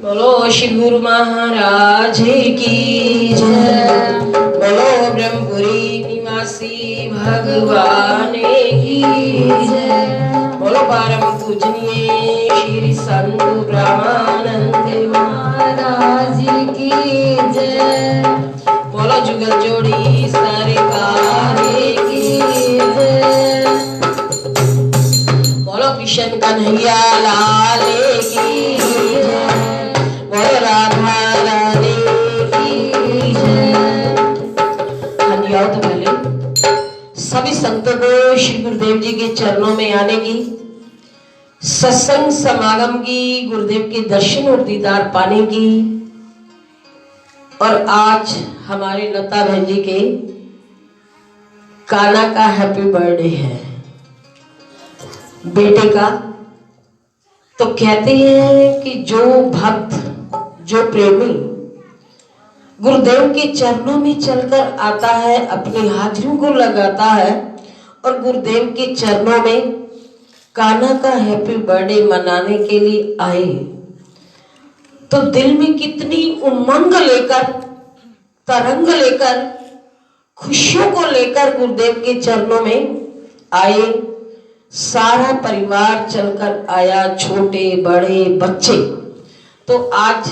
बोलो श्री गुरु महाराज की जय। बोलो ब्रह्मपुरी निवासी भगवान की जय। बोलो परम पूजनीय श्री संत ब्रह्मानंद महाराज की जय। बोलो जुगल जोड़ी सरकार की जय। बोलो कृष्ण कन्हैया लाल की जय। बोलो राधा रानी की जय। हाँ जी, आओ तो पहले सभी संतों को श्री गुरुदेव जी के चरणों में आने की, सत्संग समागम की, गुरुदेव के दर्शन और दीदार पाने की। और आज हमारे लता बहन जी के काना का हैप्पी बर्थडे है, बेटे का। तो कहते हैं कि जो भक्त, जो प्रेमी गुरुदेव के चरणों में चलकर आता है, अपनी हाजिरों को लगाता है और गुरुदेव के चरणों में कान्हा का हैप्पी बर्थडे मनाने के लिए आए, तो दिल में कितनी उमंग लेकर, तरंग लेकर, खुशियों को लेकर गुरुदेव के चरणों में आए। सारा परिवार चलकर आया, छोटे बड़े बच्चे। तो आज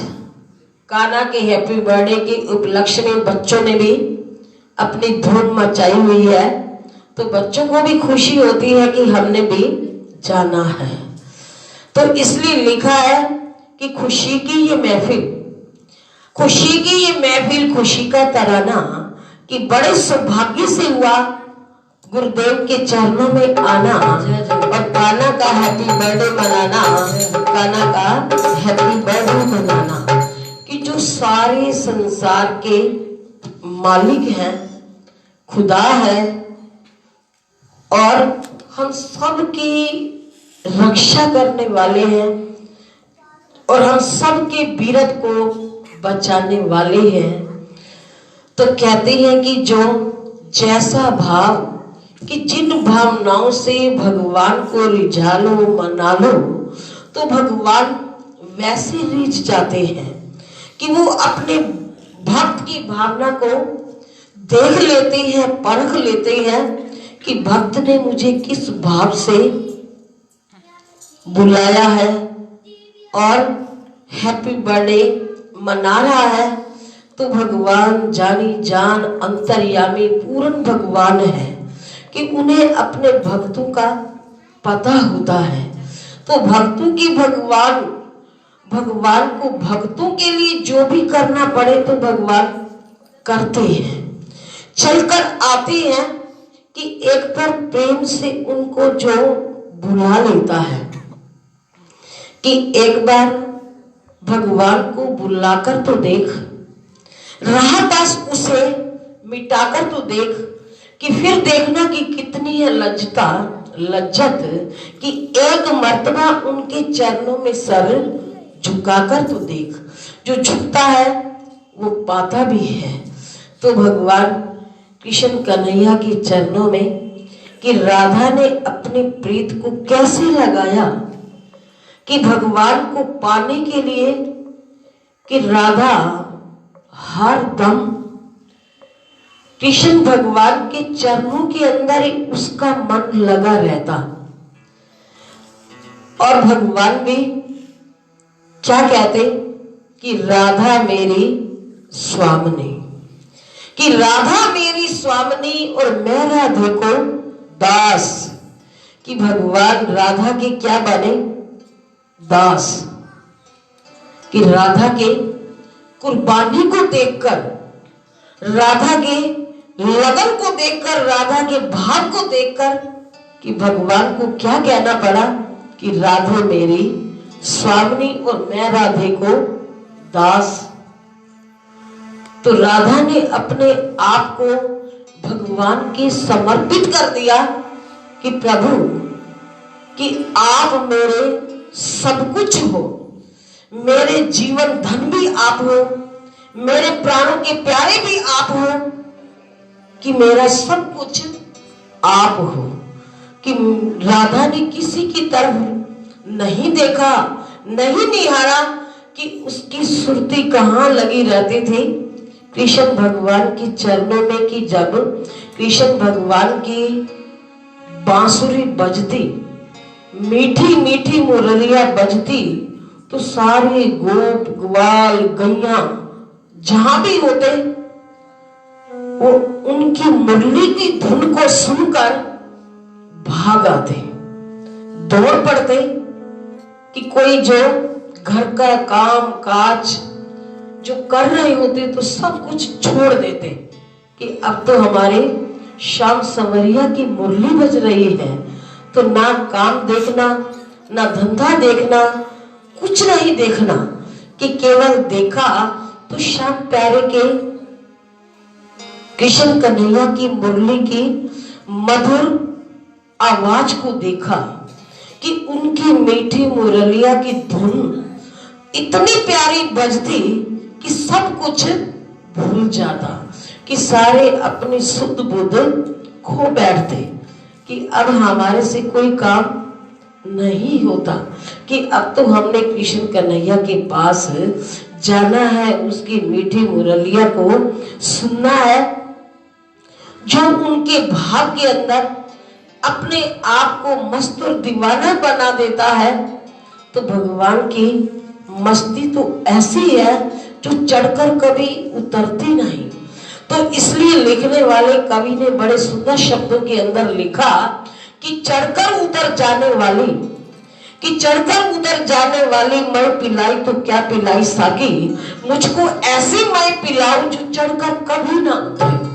कान्हा के हैप्पी बर्थडे के उपलक्ष्य में बच्चों ने भी अपनी धूम मचाई हुई है। तो बच्चों को भी खुशी होती है कि हमने भी जाना है। तो इसलिए लिखा है कि खुशी की ये महफिल, खुशी की ये महफिल, खुशी का तराना, कि बड़े सौभाग्य से हुआ गुरुदेव के चरणों में आना और कान्हा का हैप्पी बर्थडे मनाना, कान्हा का हैप्पी बर्थडे मनाना। कि जो सारे संसार के मालिक हैं, खुदा है, और हम सब की रक्षा करने वाले हैं, और हम सब के बीरत को बचाने वाले हैं। तो कहते हैं कि जो जैसा भाव, कि जिन भावनाओं से भगवान को रिझा लो, मना लो, तो भगवान वैसे रिझ जाते हैं कि वो अपने भक्त की भावना को देख लेते हैं, परख लेते हैं कि भक्त ने मुझे किस भाव से बुलाया है और हैप्पी बर्थडे मना रहा है। तो भगवान जानी जान, अंतर्यामी, पूर्ण भगवान है कि उन्हें अपने भक्तों का पता होता है। तो भक्तों की भगवान को भक्तों के लिए जो भी करना पड़े तो भगवान करते हैं, चलकर आते हैं। कि एक बार प्रेम से उनको जो बुला लेता है, कि एक बार भगवान को बुलाकर तो देख, रहा बस उसे मिटाकर तो देख, कि फिर देखना कि कितनी है लज्जत, कि एक मर्तबा उनके चरणों में सर झुकाकर तो देख। जो झुकता है वो पाता भी है। तो भगवान कृष्ण कन्हैया के चरणों में कि राधा ने अपनी प्रीत को कैसे लगाया, कि भगवान को पाने के लिए कि राधा हर दम कृष्ण भगवान के चरणों के अंदर ही उसका मन लगा रहता। और भगवान भी क्या कहते कि राधा मेरी स्वामिनी, कि राधा मेरी स्वामिनी और मैं राधा को दास। कि भगवान राधा के क्या बने? दास। कि राधा के कुर्बानी को देखकर, राधा के लगन को देखकर, राधा के भाव को देखकर, कि भगवान को क्या कहना पड़ा कि राधे मेरी स्वामिनी और मैं राधे को दास। तो राधा ने अपने आप को भगवान के समर्पित कर दिया कि प्रभु, कि आप मेरे सब कुछ हो, मेरे जीवन धन भी आप हो, मेरे प्राणों के प्यारे भी आप हो, कि मेरा सब कुछ आप हो। कि राधा ने किसी की तरफ नहीं देखा, नहीं निहारा कि उसकी सुरती कहाँ लगी रहती थी? कृष्ण भगवान के चरणों में। कि जब कृष्ण भगवान की बांसुरी बजती, मीठी मीठी मुरलियां बजती, तो सारे गोप ग्वाल गैया जहां भी होते वो उनकी मुरली की धुन को सुनकर भाग आते, दौड़ पड़ते। कि कोई जो घर का काम काज जो कर रहे होते तो सब कुछ छोड़ देते कि अब तो हमारे श्याम संवरिया की मुरली बज रही है, तो ना काम देखना ना धंधा देखना, कुछ नहीं देखना, कि केवल देखा तो श्याम प्यारे के कृष्ण कन्हैया की मुरली की मधुर आवाज को देखा, कि उनकी मीठी मुरलिया की धुन इतनी प्यारी बजती कि सब कुछ भूल जाता, कि सारे अपनी शुद्ध बुद्ध खो बैठते, कि अब हमारे से कोई काम नहीं होता, कि अब तो हमने कृष्ण कन्हैया के पास जाना है, उसकी मीठी मुरलिया को सुनना है, जो उनके भाव के अंदर अपने आप को मस्त और दीवाना बना देता है। तो भगवान की मस्ती तो ऐसी है जो चढ़कर कभी उतरती नहीं। तो इसलिए लिखने वाले कवि ने बड़े सुंदर शब्दों के अंदर लिखा कि चढ़कर उतर जाने वाली, कि चढ़कर उतर जाने वाली मैं पिलाई तो क्या पिलाई साकी, मुझको ऐसी मैं पिलाऊं जो चढ़कर कभी ना उतरे।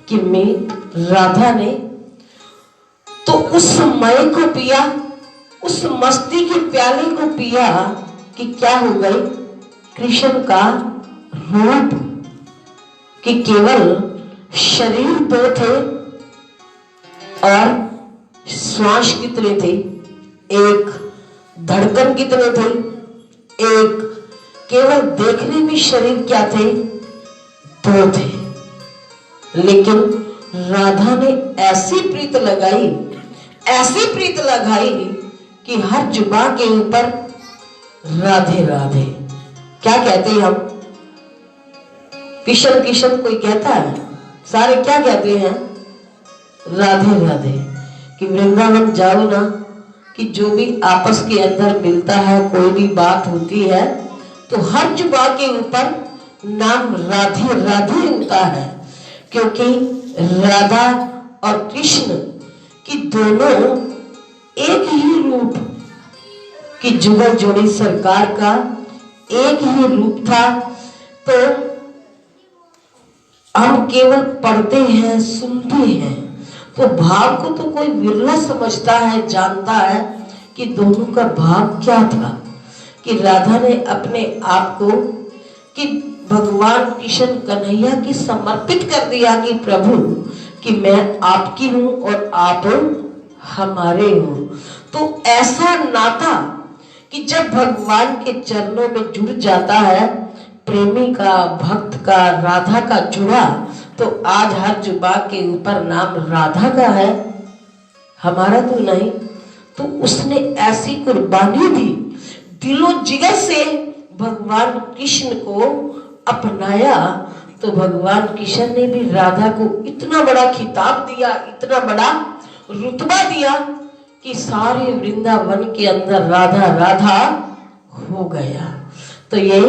कि मैं राधा ने तो उस मय को पिया, उस मस्ती के प्याले को पिया, कि क्या हो गई कृष्ण का रूप, कि केवल शरीर दो थे और श्वास कितने थे, एक धड़कन कितने थे, एक केवल देखने में शरीर क्या थे, दो थे। लेकिन राधा ने ऐसी प्रीत लगाई, ऐसी प्रीत लगाई कि हर जुबान के ऊपर राधे राधे। क्या कहते हैं हम? किशन किशन कोई कहता है? सारे क्या कहते हैं? राधे राधे। कि वृंदावन जाओ ना, कि जो भी आपस के अंदर मिलता है, कोई भी बात होती है, तो हर जुबान के ऊपर नाम राधे राधे होता है, क्योंकि राधा और कृष्ण की दोनों एक ही रूप, कि जुगल जोड़ी सरकार का एक ही रूप था। तो हम केवल पढ़ते हैं, सुनते हैं, तो भाव को तो कोई विरला समझता है, जानता है कि दोनों का भाव क्या था। कि राधा ने अपने आप को कि भगवान कृष्ण कन्हैया की समर्पित कर दिया, कि प्रभु कि मैं आपकी हूं और आप हमारे हो। तो ऐसा नाता कि जब भगवान के चरणों में जुड़ जाता है प्रेमी का, भक्त का, राधा का जुड़ा, तो आज हर जुबान के ऊपर नाम राधा का है, हमारा तो नहीं। तो उसने ऐसी कुर्बानी दी, दिलो जिगर से भगवान कृष्ण को अपनाया। तो भगवान कृष्ण ने भी राधा को इतना बड़ा खिताब दिया, इतना बड़ा रुतबा दिया, कि सारे वृंदावन के अंदर राधा राधा हो गया। तो ये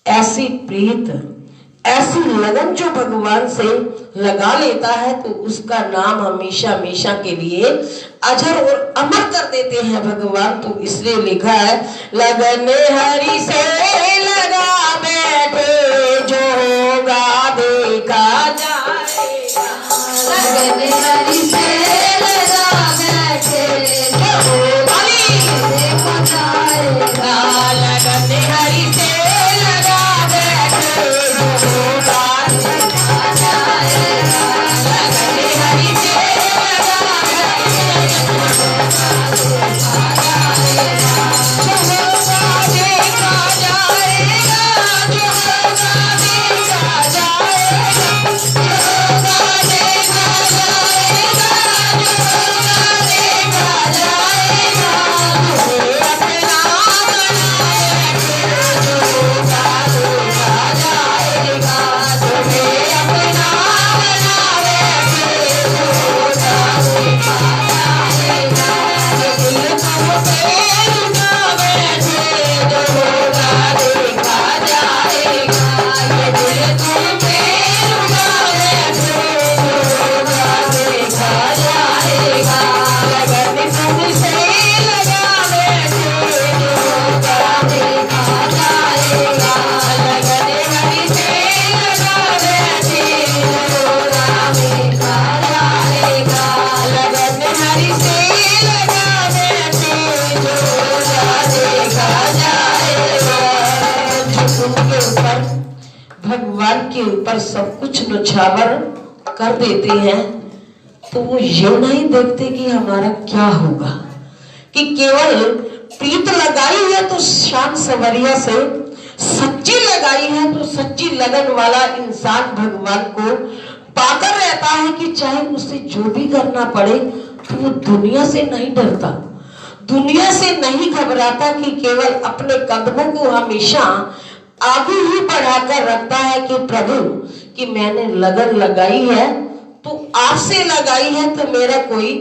ऐसी प्रीत, ऐसी लगन जो भगवान से लगा लेता है, तो उसका नाम हमेशा हमेशा के लिए अजर और अमर कर देते हैं भगवान। तो इसलिए लिखा है, लगन हरि से लगा बैठे जो होगा देखा जाएगा। लगन हरि से लगा बैठे जो होगा देखा जाएगा। लगन हरि से लगा बैठे जो होगा देखा जाएगा। लगन हरि से लगा बैठे जो होगा देखा जाएगा। जो होगा देखा जाएगा। जो होगा देखा जाएगा। भगवान के ऊपर सब कुछ न्यौछावर कर देते हैं, तो वो ये नहीं देखते कि हमारा क्या होगा, कि केवल प्रीत लगाई है तो शान सवरिया से, सच्ची लगाई है तो सच्ची लगन वाला इंसान भगवान को पाकर रहता है कि चाहे उसे जो भी करना पड़े तो वो दुनिया से नहीं डरता, दुनिया से नहीं घबराता, कि केवल अपने कदमों को हमेशा आगे ही बढ़ाकर रखता है कि प्रभु कि मैंने लगन लगाई है तो आपसे लगाई है, तो मेरा कोई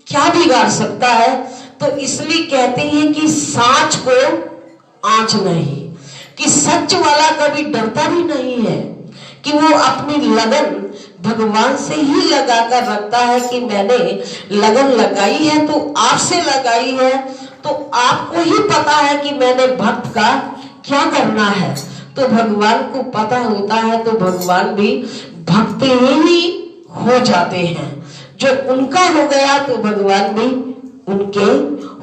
क्या बिगाड़ सकता है। तो इसलिए कहते हैं कि साच को आंच नहीं, कि सच वाला कभी डरता भी नहीं है, कि वो अपनी लगन भगवान से ही लगाकर रखता है कि मैंने लगन लगाई है तो आपसे लगाई है, तो आपको ही पता है कि मैंने भक्त का क्या करना है। तो भगवान को पता होता है, तो भगवान भी भक्त ही हो जाते हैं। जो उनका हो गया तो भगवान भी उनके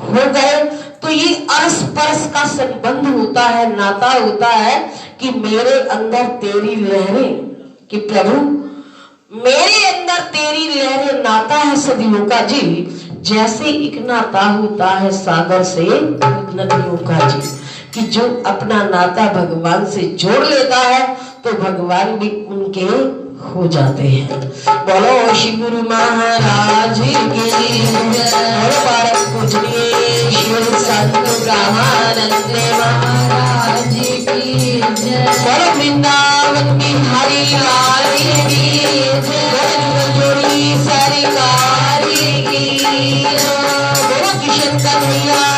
हो गए। तो ये अरस परस का संबंध होता है, नाता होता है कि मेरे अंदर तेरी लहरें, कि प्रभु मेरे अंदर तेरी लहरें, नाता है सदियों का जी, जैसे एक नाता होता है सागर से नदियों का जी, कि जो अपना नाता भगवान से जोड़ लेता है तो भगवान भी उनके हो जाते हैं। बोलो श्री गुरु महाराज की जय, भारत पूजनीय श्री संत ब्रह्मानंद महाराज की जय, बोलो वृंदावन बिहारी लाल की जय, जोड़ी सरकार की, बोलो किशन कन्हैया